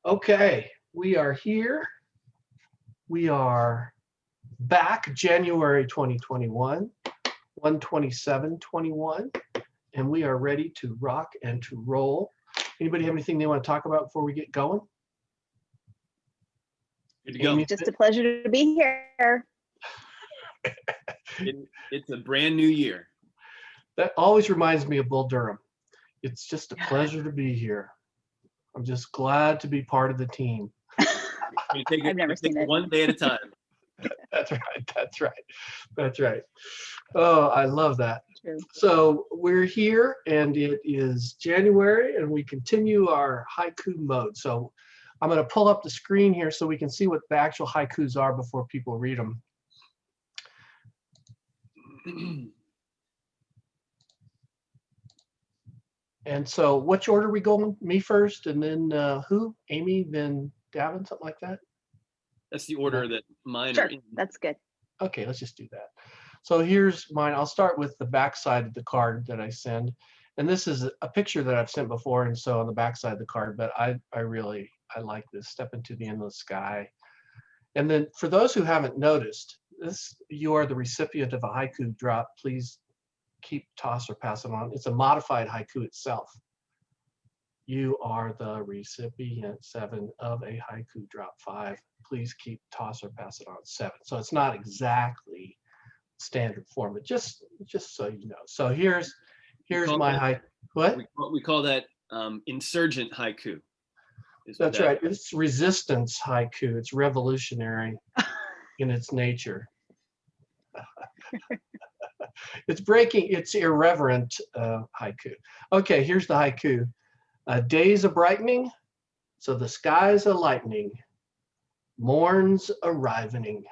Okay, we are here. We are back January 2021, 12721, and we are ready to rock and to roll. Anybody have anything they want to talk about before we get going? Good to go. Just a pleasure to be here. It's a brand new year. That always reminds me of Bull Durham. It's just a pleasure to be here. I'm just glad to be part of the team. I've never seen it. One day at a time. That's right. That's right. That's right. Oh, I love that. True. So we're here and it is January and we continue our haiku mode. So I'm going to pull up the screen here so we can see what the actual haikus are before people read them. And so which order are we going? Me first and then who? Amy, then Davin, something like that? That's the order that mine Sure, are in. that's good. Okay, let's just do that. So here's mine. I'll start with the back side of the card that I send. And this is a picture that I've sent before, and so on the back side of the card, but I like this, Step into the Endless Sky. And then for those who haven't noticed, you are the recipient of a haiku drop. Please keep, toss, or pass it on. It's a modified haiku itself. You are the recipient 7 of a haiku drop 5. Please keep, toss, or pass it on 7. So it's not exactly standard form, but just so you know. So here's my haiku. What? We call that insurgent haiku. That's right. It's resistance haiku. It's revolutionary in its nature. It's breaking. It's irreverent haiku. Okay, here's the haiku. Days a brightening, so the skies a lightening, morn's arriving.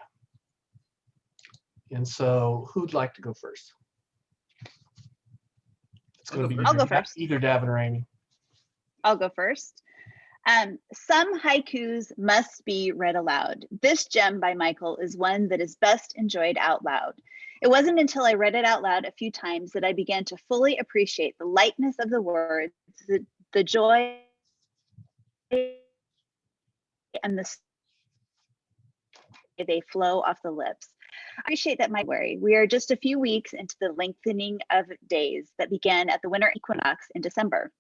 And so, who'd like to go first? It's going to be I'll go first. Either Davin or Amy. I'll go first. Some haikus must be read aloud. This gem by Michael is one that is best enjoyed out loud. It wasn't until I read it out loud a few times that I began to fully appreciate the lightness of the words, the joy and the they flow off the lips. I appreciate that we are just a few weeks into the lengthening of days that began at the winter equinox in December.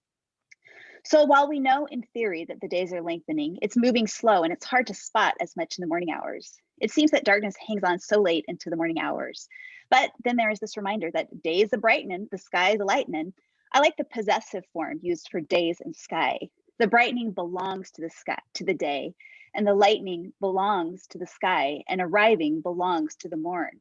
So while we know in theory that the days are lengthening, it's moving slow and it's hard to spot as much in the morning hours. It seems that darkness hangs on so late into the morning hours. But then there is this reminder that days a brightening, the sky is a lightening. I like the possessive form used for days and sky. The brightening belongs to the sky, to the day, and the lightning belongs to the sky, and arriving belongs to the morn.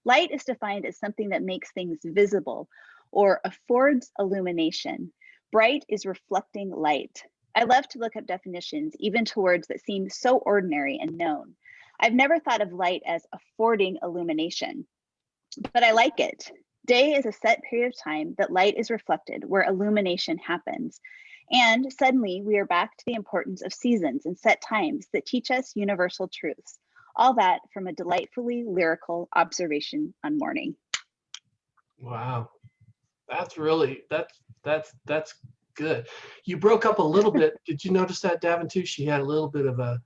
Light is defined as something that makes things visible or affords illumination. Bright is reflecting light. I love to look up definitions, even to words that seem so ordinary and known. I've never thought of light as affording illumination, but I like it. Day is a set period of time that light is reflected, where illumination happens. And suddenly we are back to the importance of seasons and set times that teach us universal truths. All that from a delightfully lyrical observation on morning. Wow, that's really that's good. You broke up a little bit. Did you notice that, Davin, too? She had a little bit of a.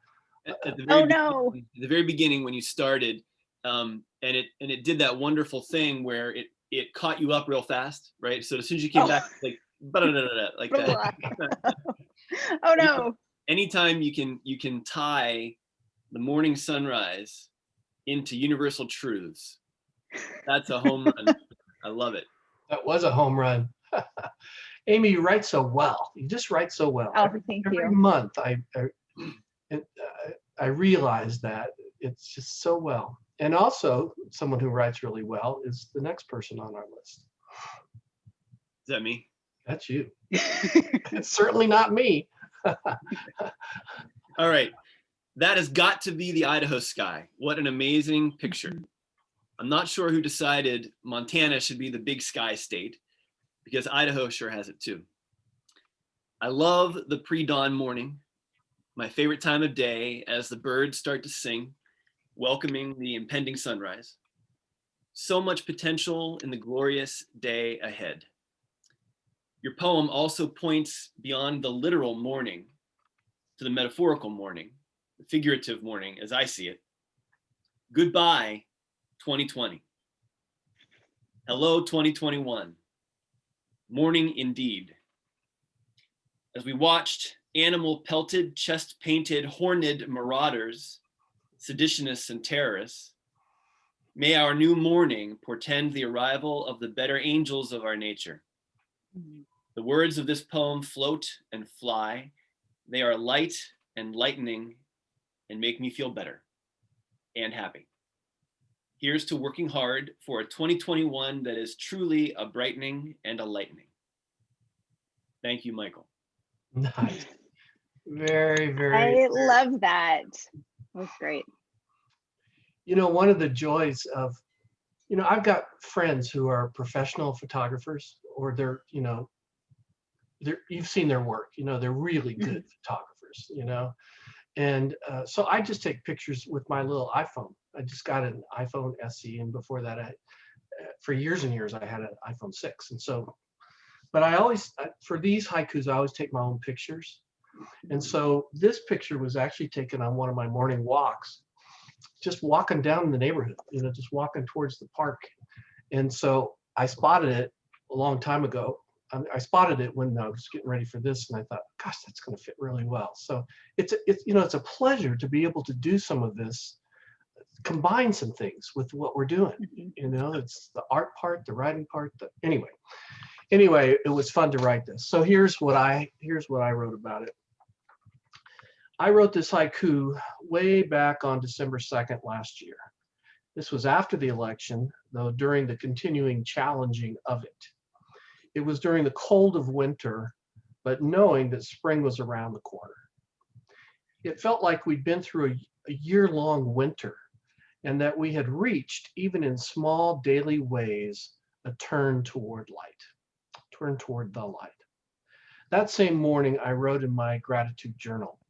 At the very beginning when you started, and it did that wonderful thing where it caught you up real fast, right? So as soon as you came back, like like that. Oh no! Anytime you can tie the morning sunrise into universal truths, that's a home run. I love it. That was a home run. Amy, you write so well. You just write so well. Oh, thank you. Every month, I realize that it's just so well. And also, someone who writes really well is the next person on our list. Is that me? That's you. It's certainly not me. All right. That has got to be the Idaho sky. What an amazing picture. I'm not sure who decided Montana should be the big sky state, because Idaho sure has it too. I love the pre-dawn morning, my favorite time of day as the birds start to sing, welcoming the impending sunrise. So much potential in the glorious day ahead. Your poem also points beyond the literal morning to the metaphorical morning, the figurative morning as I see it. Goodbye, 2020. Hello, 2021. Morning indeed. As we watched animal-pelted, chest-painted, horned marauders, seditionists and terrorists, may our new morning portend the arrival of the better angels of our nature. The words of this poem float and fly. They are light and lightening and make me feel better and happy. Here's to working hard for a 2021 that is truly a brightening and a lightening. Thank you, Michael. Nice. Very, very. I love that. That was great. You know, one of the joys of, you know, I've got friends who are professional photographers, or they're, you know, you've seen their work, you know, they're really good photographers, you know. And so I just take pictures with my little iPhone. I just got an iPhone SE, and before that, for years and years, I had an iPhone 6. And so, but I always, for these haikus, I always take my own pictures. And so this picture was actually taken on one of my morning walks, just walking down the neighborhood, you know, just walking towards the park. And so I spotted it a long time ago. I spotted it when I was getting ready for this, and I thought, gosh, that's going to fit really well. So it's you know, it's a pleasure to be able to do some of this, combine some things with what we're doing. You know, it's the art part, the writing part. Anyway, it was fun to write this. So here's what I wrote about it. I wrote this haiku way back on December 2nd last year. This was after the election, though during the continuing challenging of it. It was during the cold of winter, but knowing that spring was around the corner. It felt like we'd been through a year-long winter, and that we had reached, even in small daily ways, a turn toward the light. That same morning, I wrote in my gratitude journal,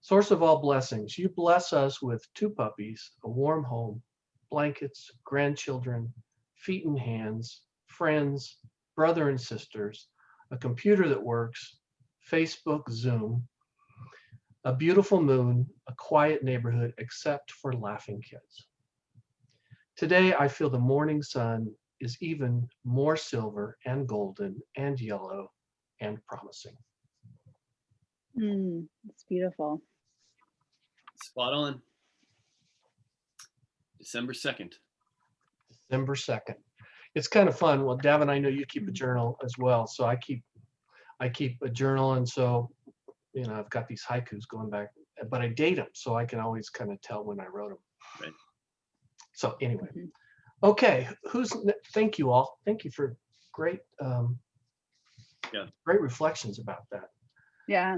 "Source of all blessings, you bless us with 2 puppies, a warm home, blankets, grandchildren, feet and hands, friends, brother and sisters, a computer that works, Facebook, Zoom, a beautiful moon, a quiet neighborhood except for laughing kids. Today, I feel the morning sun is even more silver and golden and yellow and promising." It's beautiful. Spot on. December 2nd. December 2nd. It's kind of fun. Well, Davin, I know you keep a journal as well. So I keep a journal, and so, you know, I've got these haikus going back, but I date them, so I can always kind of tell when I wrote them. Right. So anyway, okay, thank you all. Thank you for great, great reflections about that. Yeah.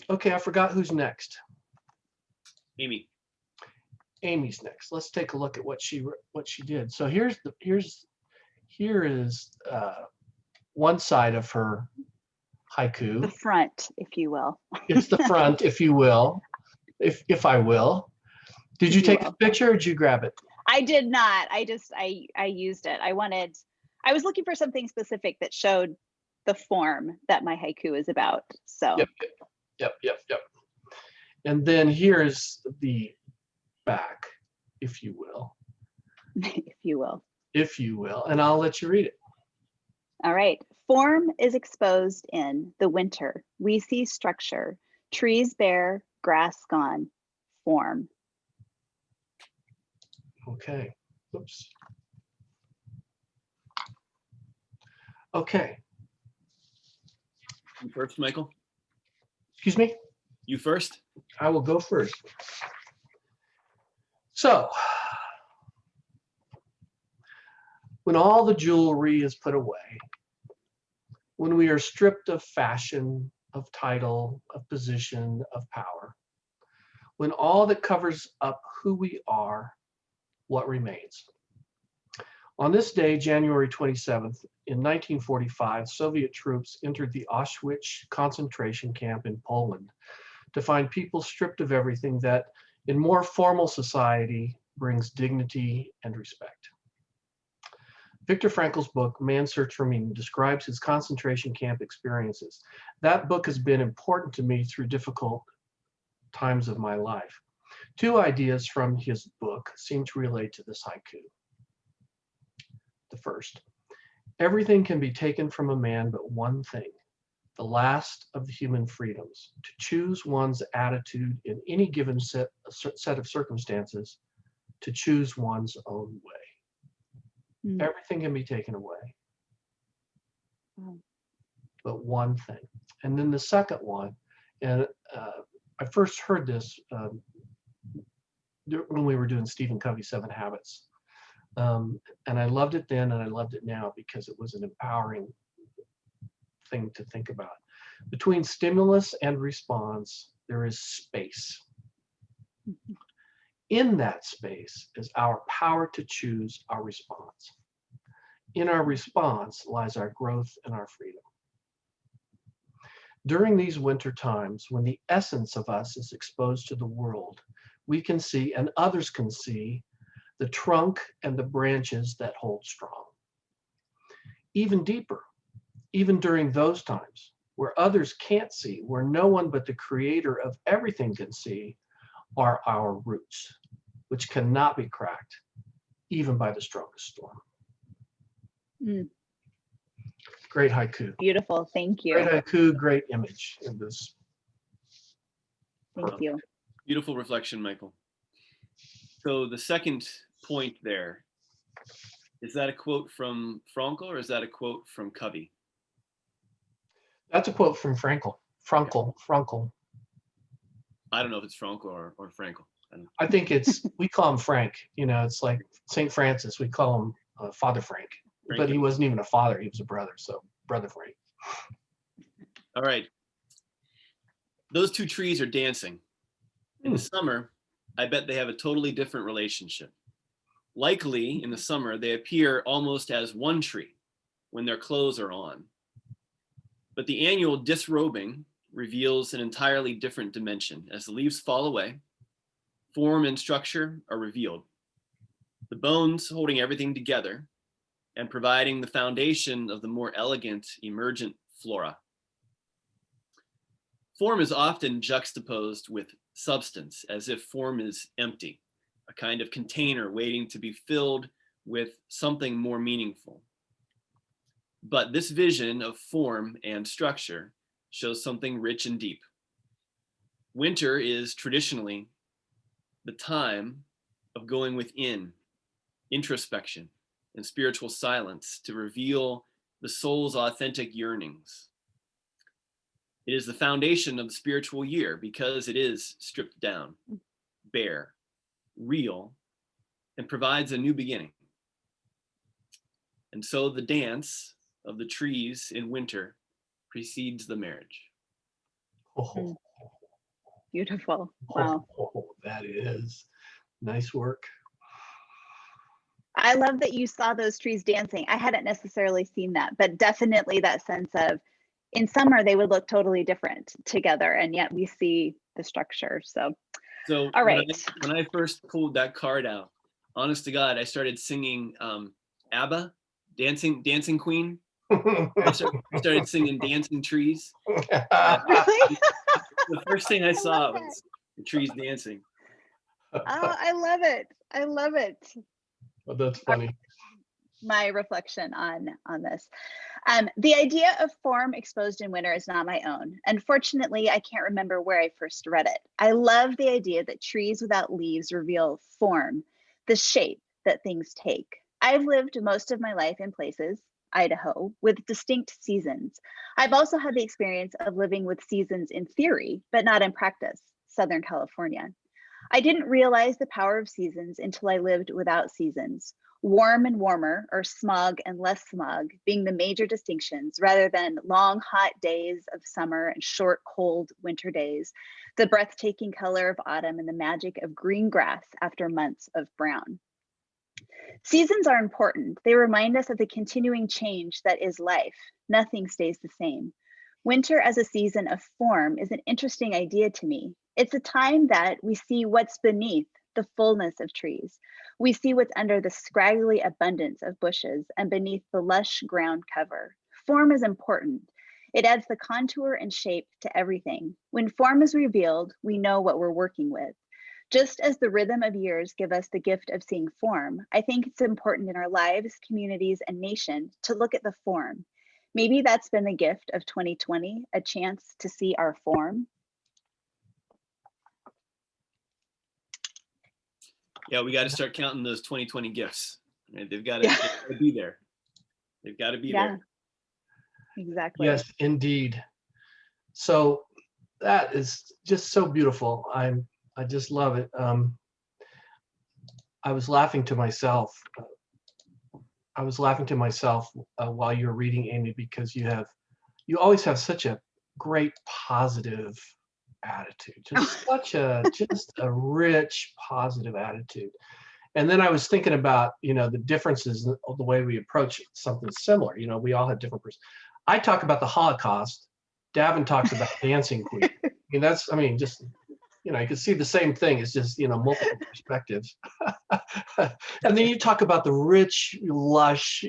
Okay, I forgot who's next. Amy. Amy's next. Let's take a look at what she did. So here is one side of her haiku. The front, if you will. It's the front, if you will, if I will. Did you take a picture, or did you grab it? I did not. I used it. I was looking for something specific that showed the form that my haiku is about. So. Yep. And then here's the back, if you will. If you will, and I'll let you read it. All right. Form is exposed in the winter. We see structure, trees bare, grass gone, form. Okay. Oops. Okay. You first, Michael. Excuse me? You first. I will go first. So, when all the jewelry is put away, when we are stripped of fashion, of title, of position, of power, when all that covers up who we are, what remains? On this day, January 27th, in 1945, Soviet troops entered the Auschwitz concentration camp in Poland to find people stripped of everything that, in more formal society, brings dignity and respect. Viktor Frankl's book, Man's Search for Meaning, describes his concentration camp experiences. That book has been important to me through difficult times of my life. Two ideas from his book seem to relate to this haiku. The first, everything can be taken from a man but one thing, the last of the human freedoms, to choose one's attitude in any given set of circumstances, to choose one's own way. Everything can be taken away, but one thing. And then the second one, and I first heard this when we were doing Stephen Covey's 7 Habits. And I loved it then and I loved it now because it was an empowering thing to think about. Between stimulus and response, there is space. In that space is our power to choose our response. In our response lies our growth and our freedom. During these winter times, when the essence of us is exposed to the world, we can see, and others can see, the trunk and the branches that hold strong. Even deeper, even during those times, where others can't see, where no one but the creator of everything can see, are our roots, which cannot be cracked, even by the strongest storm. Great haiku. Beautiful, thank you. Great haiku, great image in this. Thank you. Beautiful reflection, Michael. So the second point there, is that a quote from Frankl or is that a quote from Covey? That's a quote from Frankl. I don't know if it's Frankl or Frankl. I think it's, we call him Frank. You know, it's like St. Francis. We call him Father Frank. But he wasn't even a father. He was a brother. So Brother Frank. All right. Those two trees are dancing. In the summer, I bet they have a totally different relationship. Likely, in the summer, they appear almost as one tree when their clothes are on. But the annual disrobing reveals an entirely different dimension. As the leaves fall away, form and structure are revealed. The bones holding everything together and providing the foundation of the more elegant, emergent flora. Form is often juxtaposed with substance, as if form is empty, a kind of container waiting to be filled with something more meaningful. But this vision of form and structure shows something rich and deep. Winter is traditionally the time of going within, introspection, and spiritual silence to reveal the soul's authentic yearnings. It is the foundation of the spiritual year because it is stripped down, bare, real, and provides a new beginning. And so the dance of the trees in winter precedes the marriage. Oh, beautiful. Wow. That is nice work. I love that you saw those trees dancing. I hadn't necessarily seen that, but definitely that sense of in summer they would look totally different together, and yet we see the structure. So all right. When I first pulled that card out, honest to God, I started singing ABBA, Dancing Queen. I started singing Dancing Trees. Really? The first thing I saw was the trees dancing. Oh, I love it. I love it. Well, that's funny. My reflection on this. The idea of form exposed in winter is not my own. Unfortunately, I can't remember where I first read it. I love the idea that trees without leaves reveal form, the shape that things take. I've lived most of my life in places, Idaho, with distinct seasons. I've also had the experience of living with seasons in theory, but not in practice, Southern California. I didn't realize the power of seasons until I lived without seasons. Warm and warmer, or smog and less smog, being the major distinctions, rather than long, hot days of summer and short, cold winter days, the breathtaking color of autumn and the magic of green grass after months of brown. Seasons are important. They remind us of the continuing change that is life. Nothing stays the same. Winter as a season of form is an interesting idea to me. It's a time that we see what's beneath the fullness of trees. We see what's under the scraggly abundance of bushes and beneath the lush ground cover. Form is important. It adds the contour and shape to everything. When form is revealed, we know what we're working with. Just as the rhythm of years give us the gift of seeing form, I think it's important in our lives, communities, and nation to look at the form. Maybe that's been the gift of 2020, a chance to see our form. Yeah, we got to start counting those 2020 gifts. Right? They've got to be there. They've got to be there. Exactly. Yes, indeed. So that is just so beautiful. I just love it. I was laughing to myself. While you're reading, Amy, because you always have such a great positive attitude. Just a rich positive attitude. And then I was thinking about, the differences in the way we approach something similar. We all have different I talk about the Holocaust. Davin talks about Dancing Queen. You can see the same thing. It's just, multiple perspectives. And then you talk about the rich, lush,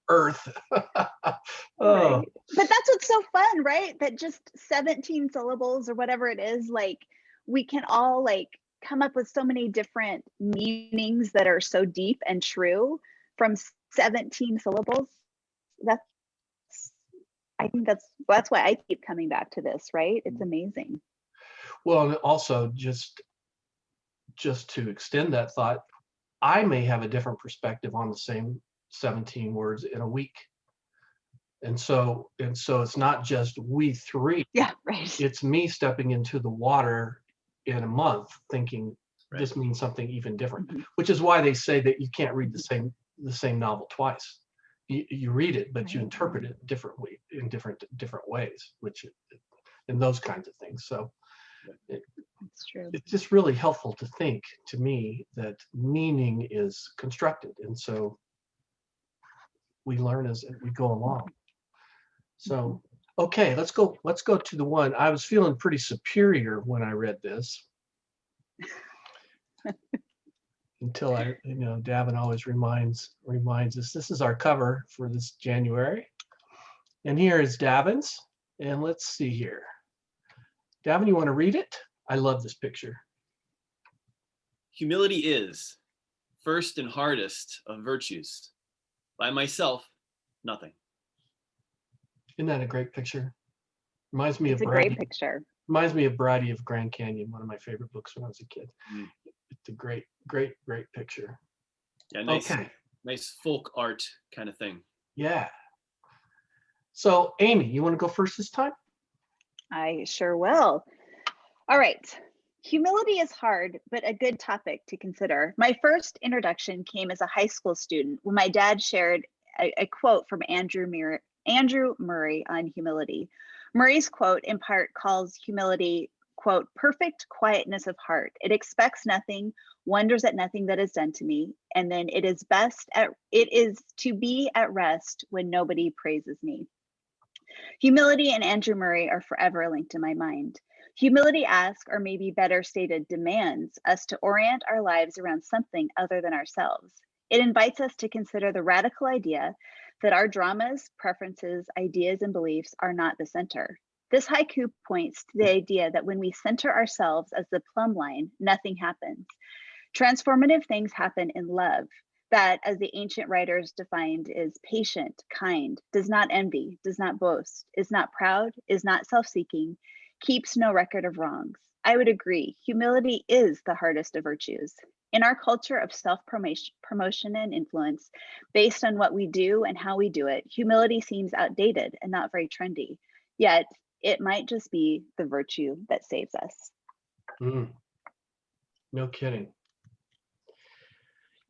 earth. Right. But that's what's so fun, right? That just 17 syllables or whatever it is, like we can all come up with so many different meanings that are so deep and true from 17 syllables. I think that's why I keep coming back to this, right? It's amazing. Well, and also just to extend that thought, I may have a different perspective on the same 17 words in a week. And so it's not just we three. Yeah, right. It's me stepping into the water in a month thinking this means something even different, which is why they say that you can't read the same novel twice. You read it, but you interpret it differently in different ways, and those kinds of things. So that's true. It's just really helpful to think, to me, that meaning is constructed, and so we learn as we go along. So, okay, let's go to the one. I was feeling pretty superior when I read this. Until Davin always reminds us this is our cover for this January. And here is Davin's. And let's see here. Davin, you want to read it? I love this picture. Humility is first and hardest of virtues. By myself, nothing. Isn't that a great picture? Reminds me it's of a great picture. Reminds me of Bridie of Grand Canyon, one of my favorite books when I was a kid. It's a great picture. Yeah, nice folk art kind of thing. Yeah. So Amy, you want to go first this time? I sure will. All right. Humility is hard, but a good topic to consider. My first introduction came as a high school student when my dad shared a quote from Andrew Murray on humility. Murray's quote in part calls humility, quote, perfect quietness of heart. It expects nothing, wonders at nothing that is done to me, and then it is to be at rest when nobody praises me. Humility and Andrew Murray are forever linked in my mind. Humility asks, or maybe better stated, demands us to orient our lives around something other than ourselves. It invites us to consider the radical idea that our dramas, preferences, ideas, and beliefs are not the center. This haiku points to the idea that when we center ourselves as the plumb line, nothing happens. Transformative things happen in love, that, as the ancient writers defined, is patient, kind, does not envy, does not boast, is not proud, is not self-seeking, keeps no record of wrongs. I would agree, humility is the hardest of virtues. In our culture of self-promotion and influence, based on what we do and how we do it, humility seems outdated and not very trendy. Yet, it might just be the virtue that saves us. No kidding.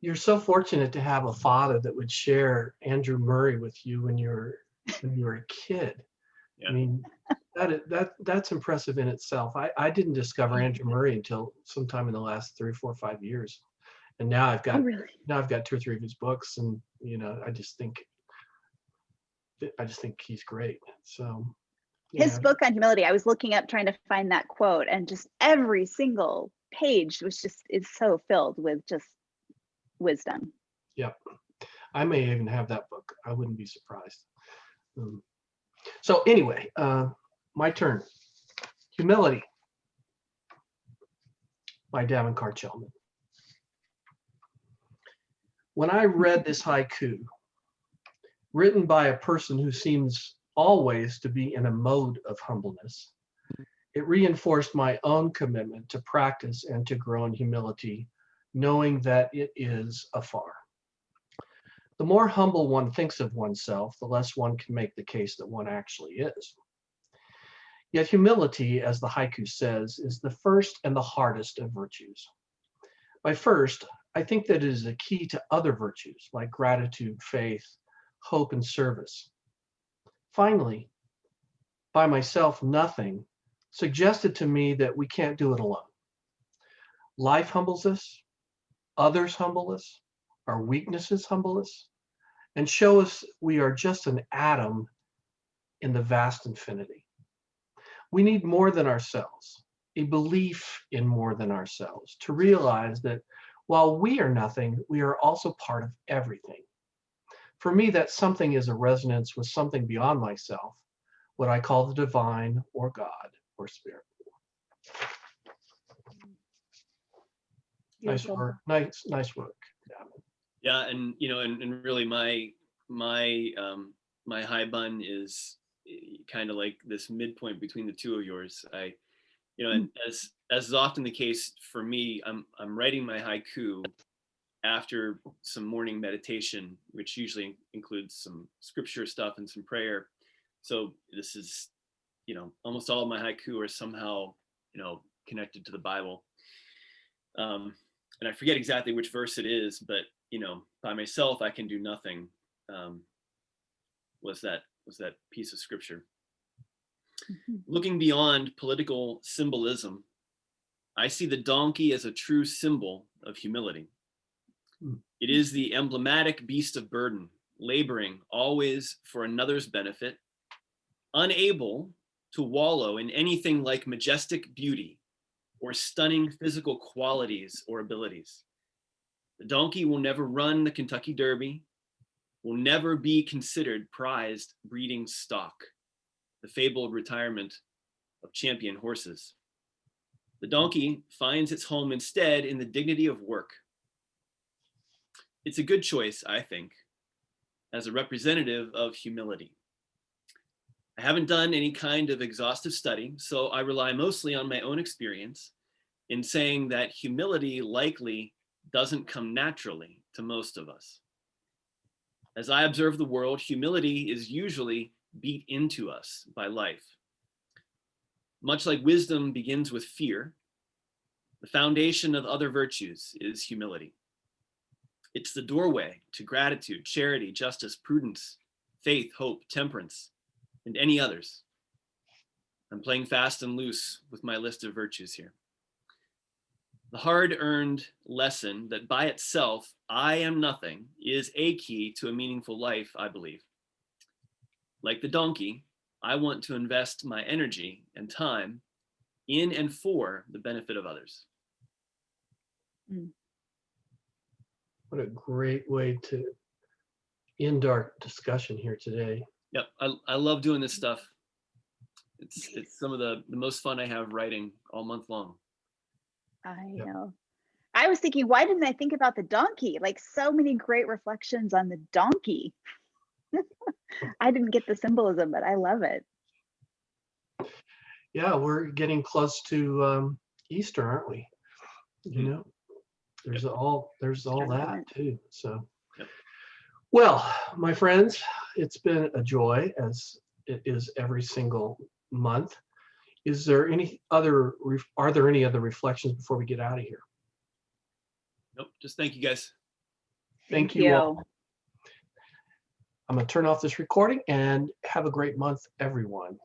You're so fortunate to have a father that would share Andrew Murray with you when you were a kid. Yeah. I mean, that's impressive in itself. I didn't discover Andrew Murray until sometime in the last 3, 4, 5 years, and now I've got 2 or 3 of his books, and I just think he's great. So his book on humility, I was looking up trying to find that quote, and just every single page was just is so filled with just wisdom. Yep. I may even have that book. I wouldn't be surprised. So anyway, my turn. Humility by Davin. When I read this haiku, written by a person who seems always to be in a mode of humbleness, it reinforced my own commitment to practice and to grow in humility, knowing that it is afar. The more humble one thinks of oneself, the less one can make the case that one actually is. Yet humility, as the haiku says, is the first and the hardest of virtues. By first, I think that it is a key to other virtues like gratitude, faith, hope, and service. Finally, by myself, nothing suggested to me that we can't do it alone. Life humbles us, others humble us, our weaknesses humble us, and show us we are just an atom in the vast infinity. We need more than ourselves, a belief in more than ourselves, to realize that while we are nothing, we are also part of everything. For me, that something is a resonance with something beyond myself, what I call the divine or God or spirit. Nice work. Nice work. Yeah, and and really my high bun is kind of like this midpoint between the two of yours. And as is often the case for me, I'm writing my haiku after some morning meditation, which usually includes some scripture stuff and some prayer. So this is, almost all of my haiku are somehow, connected to the Bible. And I forget exactly which verse it is, but by myself I can do nothing. Was that piece of scripture. Looking beyond political symbolism, I see the donkey as a true symbol of humility. It is the emblematic beast of burden, laboring always for another's benefit, unable to wallow in anything like majestic beauty or stunning physical qualities or abilities. The donkey will never run the Kentucky Derby, will never be considered prized breeding stock, the fabled retirement of champion horses. The donkey finds its home instead in the dignity of work. It's a good choice, I think, as a representative of humility. I haven't done any kind of exhaustive study, so I rely mostly on my own experience in saying that humility likely doesn't come naturally to most of us. As I observe the world, humility is usually beat into us by life. Much like wisdom begins with fear, the foundation of other virtues is humility. It's the doorway to gratitude, charity, justice, prudence, faith, hope, temperance, and any others. I'm playing fast and loose with my list of virtues here. The hard-earned lesson that by itself, I am nothing, is a key to a meaningful life, I believe. Like the donkey, I want to invest my energy and time in and for the benefit of others. What a great way to end our discussion here today. Yep, I love doing this stuff. It's some of the most fun I have writing all month long. I know. I was thinking, why didn't I think about the donkey? Like, so many great reflections on the donkey. I didn't get the symbolism, but I love it. Yeah, we're getting close to Easter, aren't we? There's all that too. So, well, my friends, it's been a joy, as it is every single month. Are there any other reflections before we get out of here? Nope, just thank you guys. Thank you all. I'm going to turn off this recording and have a great month, everyone.